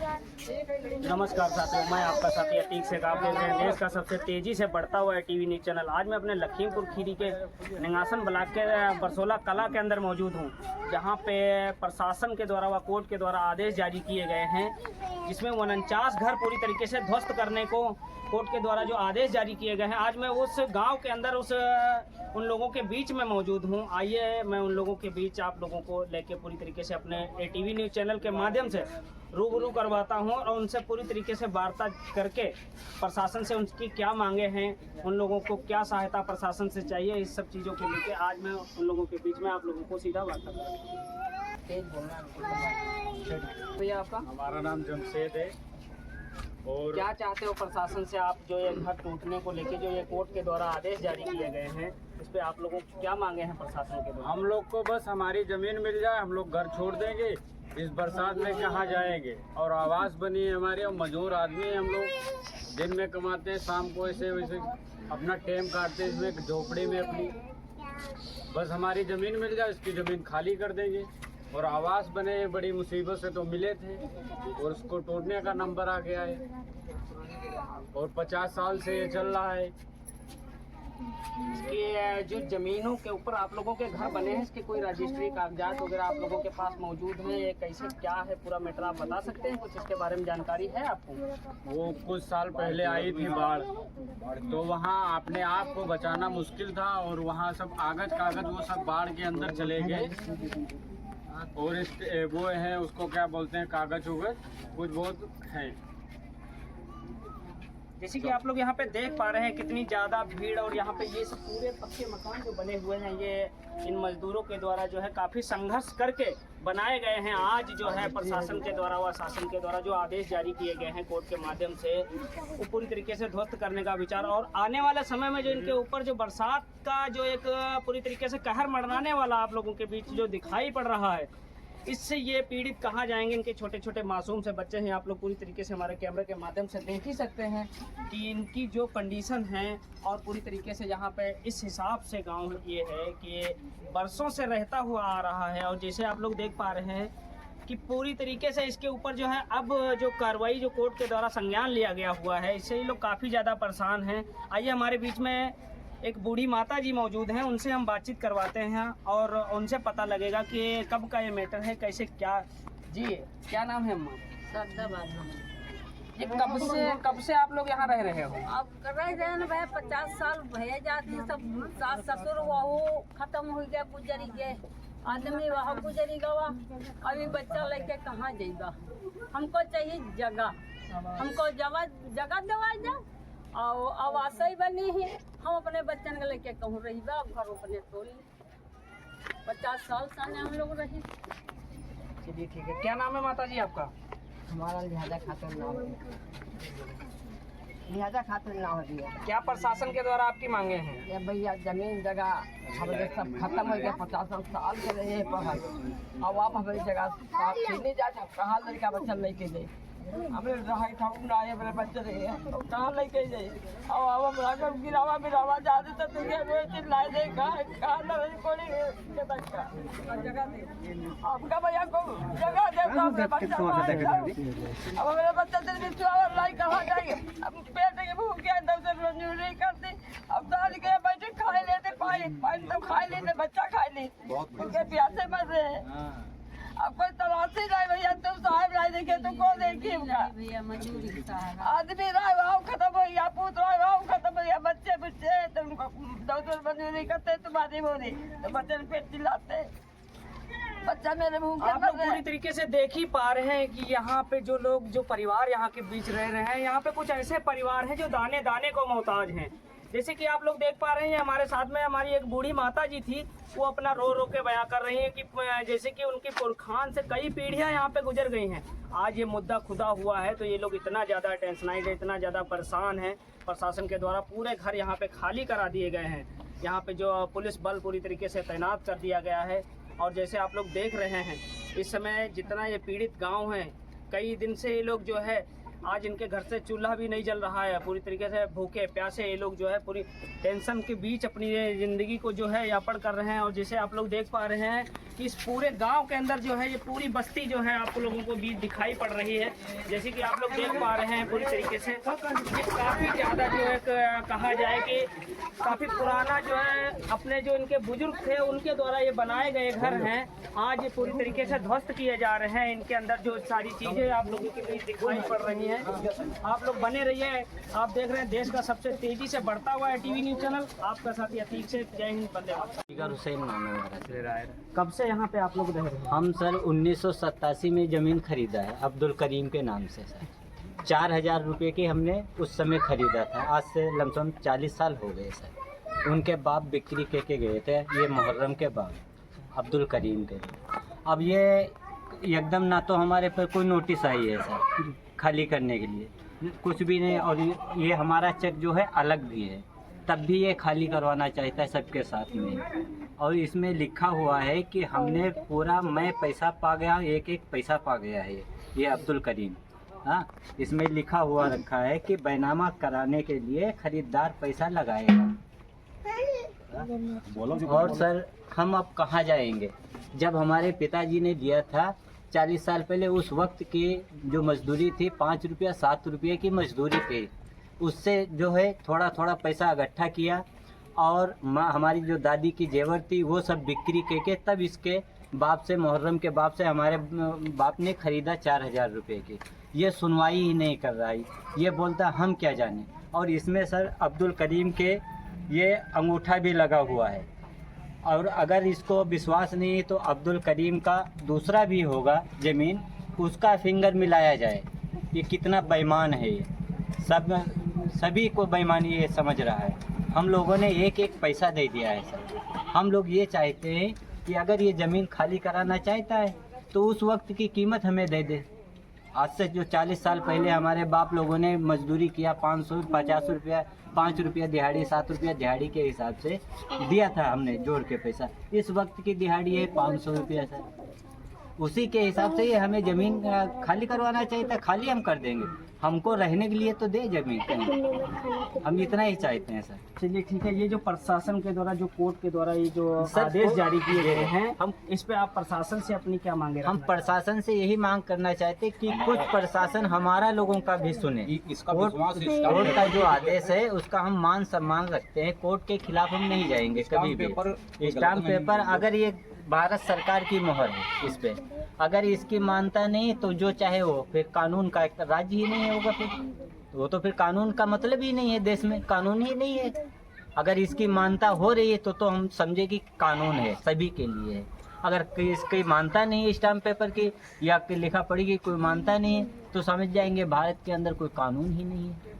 नमस्कार साथियों, मैं आपका साथी अतीक शेख। आप देख रहे हैं देश का सबसे तेजी से बढ़ता हुआ टीवी न्यूज़ चैनल। आज मैं अपने लखीमपुर खीरी के निंगासन ब्लॉक के बरसोला कला के अंदर मौजूद हूं, जहां पे प्रशासन के द्वारा व कोर्ट के द्वारा आदेश जारी किए गए हैं, जिसमें 49 घर पूरी तरीके से ध्वस्त करने को कोर्ट के द्वारा जो आदेश जारी किए गए हैं। आज मैं उस गांव के अंदर उन लोगों के बीच में मौजूद हूं। आइए मैं उन लोगों के बीच आप लोगों को लेके पूरी तरीके से अपने टीवी न्यूज़ चैनल के माध्यम से रूबरू करवाता हूं और उनसे पूरी तरीके से वार्ता करके प्रशासन से उनकी क्या मांगे हैं, उन लोगों को क्या सहायता प्रशासन से चाहिए, इस सब चीज़ों के लेके आज मैं उन लोगों के बीच में आप लोगों को सीधा वार्ता करूँगा। भैया आपका? हमारा नाम जमशेद है। और क्या चाहते हो प्रशासन से? आप जो ये घर टूटने को लेके जो ये कोर्ट के द्वारा आदेश जारी किए गए हैं, इस पे आप लोगों को क्या मांगे हैं प्रशासन के द्वारा? हम लोग को बस हमारी ज़मीन मिल जाए, हम लोग घर छोड़ देंगे। इस बरसात में कहाँ जाएंगे? और आवास बनी है हमारी, और मजदूर आदमी है हम लोग। दिन में कमाते हैं, शाम को ऐसे वैसे अपना टाइम काटते हैं इसमें झोपड़ी में अपनी। बस हमारी ज़मीन मिल जाए, इसकी ज़मीन खाली कर देंगे। और आवास बने बड़ी मुसीबत से तो मिले थे, और उसको तोड़ने का नंबर आ गया है, और 50 साल से ये चल रहा है। इसके जो जमीनों के ऊपर आप लोगों के घर बने हैं, इसके कोई रजिस्ट्री कागजात वगैरह आप लोगों के पास मौजूद हैं? ये कैसे क्या है पूरा मैटर आप बता सकते हैं? कुछ इसके बारे में जानकारी है आपको? वो कुछ साल पहले आई थी बाढ़, तो वहाँ अपने आप को बचाना मुश्किल था, और वहाँ सब कागज वो सब बाढ़ के अंदर चले गए। और वो है, उसको क्या बोलते हैं, कागज उगज कुछ बहुत हैं। जैसे कि आप लोग यहाँ पे देख पा रहे हैं कितनी ज़्यादा भीड़, और यहाँ पे ये सब पूरे पक्के मकान जो बने हुए हैं, ये इन मजदूरों के द्वारा जो है काफ़ी संघर्ष करके बनाए गए हैं। आज जो है प्रशासन के द्वारा व शासन के द्वारा जो आदेश जारी किए गए हैं कोर्ट के माध्यम से, वो पूरी तरीके से ध्वस्त करने का विचार, और आने वाले समय में जो इनके ऊपर जो बरसात का जो एक पूरी तरीके से कहर मंडराने वाला आप लोगों के बीच जो दिखाई पड़ रहा है, इससे ये पीड़ित कहाँ जाएंगे? इनके छोटे छोटे मासूम से बच्चे हैं, आप लोग पूरी तरीके से हमारे कैमरे के माध्यम से देख ही सकते हैं कि इनकी जो कंडीशन है, और पूरी तरीके से यहाँ पे इस हिसाब से गांव ये है कि बरसों से रहता हुआ आ रहा है। और जैसे आप लोग देख पा रहे हैं कि पूरी तरीके से इसके ऊपर जो है अब जो कार्रवाई जो कोर्ट के द्वारा संज्ञान लिया गया हुआ है, इससे ये लोग काफ़ी ज़्यादा परेशान हैं। आइए हमारे बीच में एक बूढ़ी माता जी मौजूद हैं, उनसे हम बातचीत करवाते हैं और उनसे पता लगेगा कि कब का ये मैटर है, कैसे क्या। जी क्या नाम है अम्मा? ये कब से आप लोग यहाँ रह रहे हो? अब रह रहे हैं भाई, 50 साल भय जाती, सब सास ससुर वहू खत्म हो गया, गुजरी गए आदमी, वहाँ गुजरी गवा। अभी बच्चा लेके कहाँ जाएगा? हमको चाहिए जगह, हमको जगह दवा जा, और आवास ही बनी है। हम अपने बच्चन के लेके कहूँ रही बा, घर अपने तोड़ी 50 साल साने हम लोग रही। चलिए ठीक है। क्या नाम है माता जी आपका? हमारा लिहाजा खातिर नाम दिया। क्या प्रशासन के द्वारा आपकी मांगे हैं? ये भैया जमीन जगह हमारे सब खत्म हो गया, 50 साल से रहे पढ़ल, अब आप हमारी जगह नहीं जाते, कहाँ लड़का बच्चा लेके जाए? हमें रहाई ठाकुर ना आए, मेरे बच्चे रहे कहाँ लेके जाए? अब हम गिरावा जाते तो लाए दे, कहाँ लड़ाई कोड़ी आपका भैया को जगह दे, अब मेरे बच्चा लाई कहाँ जाएंगे? अब पेट के भूख गया, नहीं करते, अब दाल के बैठे खा लेते, पानी तो खा लेते, बच्चा खा ले, उनके प्यासे मर रहे हैं। अब कोई तलाशी नहीं भैया, तुम साहब नहीं देखे तो कौन देखिए? आदमी रहा खत्म हो गया, पूत रहा खत्म हो गया, बच्चे तो उनको मंजूरी करते, तुम्हारी बोली तो बच्चे पेट चिल्लाते, बच्चा मेरे मुँह। आप लोग पूरी तरीके से देख ही पा रहे हैं कि यहाँ पे जो लोग, जो परिवार यहाँ के बीच रह रहे हैं, यहाँ पे कुछ ऐसे परिवार हैं जो दाने दाने को मोहताज हैं। जैसे कि आप लोग देख पा रहे हैं, हमारे साथ में हमारी एक बूढ़ी माता जी थी, वो अपना रो रो के बयां कर रही हैं कि जैसे कि उनकी पुरखान से कई पीढ़ियां यहाँ पे गुजर गई हैं। आज ये मुद्दा खुदा हुआ है तो ये लोग इतना ज़्यादा टेंशनाइज है, इतना ज़्यादा परेशान हैं। प्रशासन के द्वारा पूरे घर यहाँ पे खाली करा दिए गए हैं। यहाँ पे जो पुलिस बल पूरी तरीके से तैनात कर दिया गया है। और जैसे आप लोग देख रहे हैं, इस समय जितना ये पीड़ित गाँव हैं, कई दिन से ये लोग जो है आज इनके घर से चूल्हा भी नहीं जल रहा है, पूरी तरीके से भूखे प्यासे ये लोग जो है पूरी टेंशन के बीच अपनी ज़िंदगी को जो है यापन कर रहे हैं। और जैसे आप लोग देख पा रहे हैं कि इस पूरे गांव के अंदर जो है ये पूरी बस्ती जो है आप लोगों को बीच दिखाई पड़ रही है। जैसे कि आप लोग देख पा रहे हैं पूरी तरीके से ये काफ़ी ज़्यादा जो है कहा जाए कि काफ़ी पुराना जो है अपने जो इनके बुजुर्ग थे उनके द्वारा ये बनाए गए घर हैं, आज ये पूरी तरीके से ध्वस्त किए जा रहे हैं। इनके अंदर जो सारी चीज़ें आप लोगों के बीच दिखाई पड़ रही हैं। आप लोग बने रहिए। आप देख रहे हैं देश का सबसे तेजी से बढ़ता हुआ है टीवी न्यूज़ चैनल, आपका साथी अतीक से। जय हिंद, वंदे मातरम। हुसैन नाम है हमारा। कब से यहाँ पे आप लोग रह रहे हैं? हम सर 1987 में ज़मीन खरीदा है अब्दुल करीम के नाम से सर। 4000 रुपये की हमने उस समय ख़रीदा था। आज से लमसम 40 साल हो गए सर। उनके बाप बिक्री के गए थे, ये मुहर्रम के बाप अब्दुल करीम के। अब ये एकदम ना तो हमारे पर कोई नोटिस आई है सर खाली करने के लिए, कुछ भी नहीं। और ये हमारा चेक जो है अलग भी है, तब भी ये खाली करवाना चाहता है सबके साथ में। और इसमें लिखा हुआ है कि हमने पूरा मैं पैसा पा गया, एक एक पैसा पा गया है ये अब्दुल करीम। हाँ, इसमें लिखा हुआ रखा है कि बैनामा कराने के लिए खरीदार पैसा लगाएगा। और सर हम अब कहाँ जाएंगे? जब हमारे पिताजी ने दिया था 40 साल पहले, उस वक्त की जो मजदूरी थी 5 रुपया 7 रुपये की मजदूरी थी, उससे जो है थोड़ा थोड़ा पैसा इकट्ठा किया। और हमारी जो दादी की जेवर थी वो सब बिक्री के तब इसके बाप से, मुहर्रम के बाप से हमारे बाप ने ख़रीदा 4000 रुपये की। ये सुनवाई ही नहीं कर रहा है, ये बोलता हम क्या जाने। और इसमें सर अब्दुल करीम के ये अंगूठा भी लगा हुआ है। और अगर इसको विश्वास नहीं है तो अब्दुल करीम का दूसरा भी होगा ज़मीन, उसका फिंगर मिलाया जाए। ये कितना बेईमान है, ये सभी को बेईमानी ये समझ रहा है। हम लोगों ने एक एक पैसा दे दिया है सर। हम लोग ये चाहते हैं कि अगर ये ज़मीन खाली कराना चाहता है तो उस वक्त की कीमत हमें दे दे। आज से जो 40 साल पहले हमारे बाप लोगों ने मजदूरी किया, 550 रुपया, 5 रुपया दिहाड़ी, 7 रुपया दिहाड़ी के हिसाब से दिया था हमने जोड़ के पैसा। इस वक्त की दिहाड़ी है 500 रुपया सर। उसी के हिसाब से ये हमें ज़मीन खाली करवाना चाहिए था। खाली हम कर देंगे, हमको रहने के लिए तो दे ज़मीन कहीं, हम इतना ही चाहते हैं सर। चलिए ठीक है। ये जो प्रशासन के द्वारा, जो कोर्ट के द्वारा ये जो आदेश जारी किए गए हैं, हम इस पे आप प्रशासन से अपनी क्या मांगे? हम प्रशासन से यही मांग करना चाहते हैं कि कुछ प्रशासन हमारा लोगों का भी सुने। कोर्ट का जो आदेश है उसका हम मान सम्मान रखते हैं। कोर्ट के खिलाफ हम नहीं जाएंगे कभी भी। स्टाम्प पेपर अगर ये भारत सरकार की मोहर है इस पे, अगर इसकी मानता नहीं तो जो चाहे वो, फिर कानून का एक राज्य ही नहीं होगा। फिर वो तो फिर कानून का मतलब ही नहीं है, देश में कानून ही नहीं है। अगर इसकी मानता हो रही है तो हम समझे कि कानून है, सभी के लिए है। अगर इसकी मानता नहीं है स्टाम्प पेपर की या लिखा पढ़ी की कोई मानता नहीं है तो समझ जाएंगे भारत के अंदर कोई कानून ही नहीं है।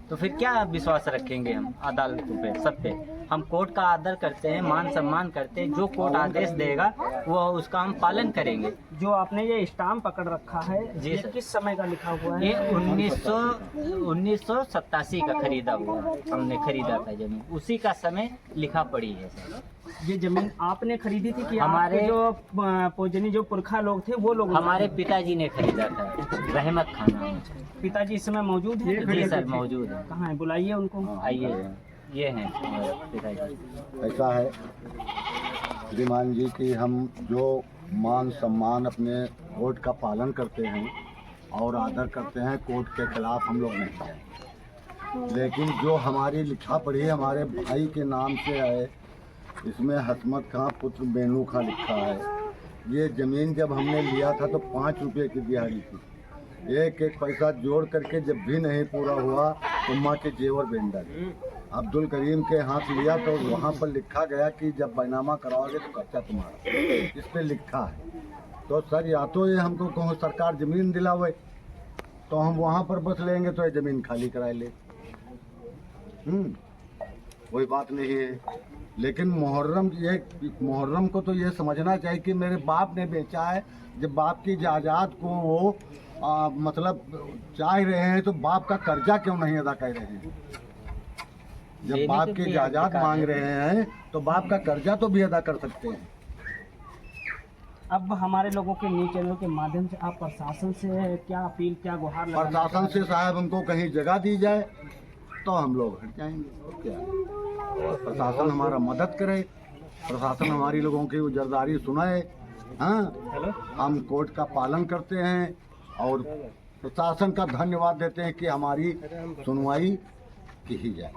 तो फिर क्या विश्वास रखेंगे हम अदालतों पे, सब पे? हम कोर्ट का आदर करते हैं, मान सम्मान करते हैं। जो कोर्ट आदेश देगा वो उसका हम पालन करेंगे। जो आपने ये स्टाम्प पकड़ रखा है जी ये सर। किस समय का लिखा हुआ है? ये 1987 का खरीदा हुआ है। हमने खरीदा था ज़मीन, उसी का समय लिखा पड़ी है सर। ये ज़मीन आपने खरीदी थी कि हमारे आपके जो पूजनी जो पुरखा लोग थे वो लोग? हमारे पिताजी ने खरीदा था, रहमत खान नाम है। पिताजी इस समय मौजूद हैं? जी सर मौजूद है। कहाँ है? बुलाइए उनको। आइए, ये हैं पिताजी। ऐसा है श्रीमान जी कि हम जो मान सम्मान अपने कोर्ट का पालन करते हैं और आदर करते हैं, कोर्ट के खिलाफ हम लोग नहीं हैं। लेकिन जो हमारी लिखा पढ़ी हमारे भाई के नाम से है, इसमें हसमत खां पुत्र बेनू खां लिखा है। ये ज़मीन जब हमने लिया था तो 5 रुपये की दिहाड़ी थी। एक एक पैसा जोड़ करके जब भी नहीं पूरा हुआ तो माँ के जेवर बेच डाले। अब्दुल करीम के हाथ लिया तो वहाँ पर लिखा गया कि जब बैनामा कराओगे तो खर्चा तुम्हारा, इस पे लिखा है। तो सर या तो ये हमको कहो सरकार ज़मीन दिलावे तो हम वहाँ पर बस लेंगे तो ये ज़मीन खाली कराए ले, कोई बात नहीं है। लेकिन मुहर्रम को तो ये समझना चाहिए कि मेरे बाप ने बेचा है। जब बाप की जायदाद को वो मतलब चाह रहे हैं तो बाप का कर्जा क्यों नहीं अदा कर रहे हैं? जब बाप की जायदाद मांग रहे हैं तो बाप का कर्जा तो भी अदा कर सकते हैं। अब हमारे लोगों के न्यूज चैनल के माध्यम से आप प्रशासन से क्या अपील, क्या गुहार लगाना प्रशासन से साहब हमको कहीं जगह दी जाए तो हम लोग हट जाएंगे और क्या। और प्रशासन हमारा मदद करे, प्रशासन हमारी लोगों की उजरदारी सुनाए। हाँ, हम कोर्ट का पालन करते हैं और प्रशासन का धन्यवाद देते हैं कि हमारी सुनवाई की जाए।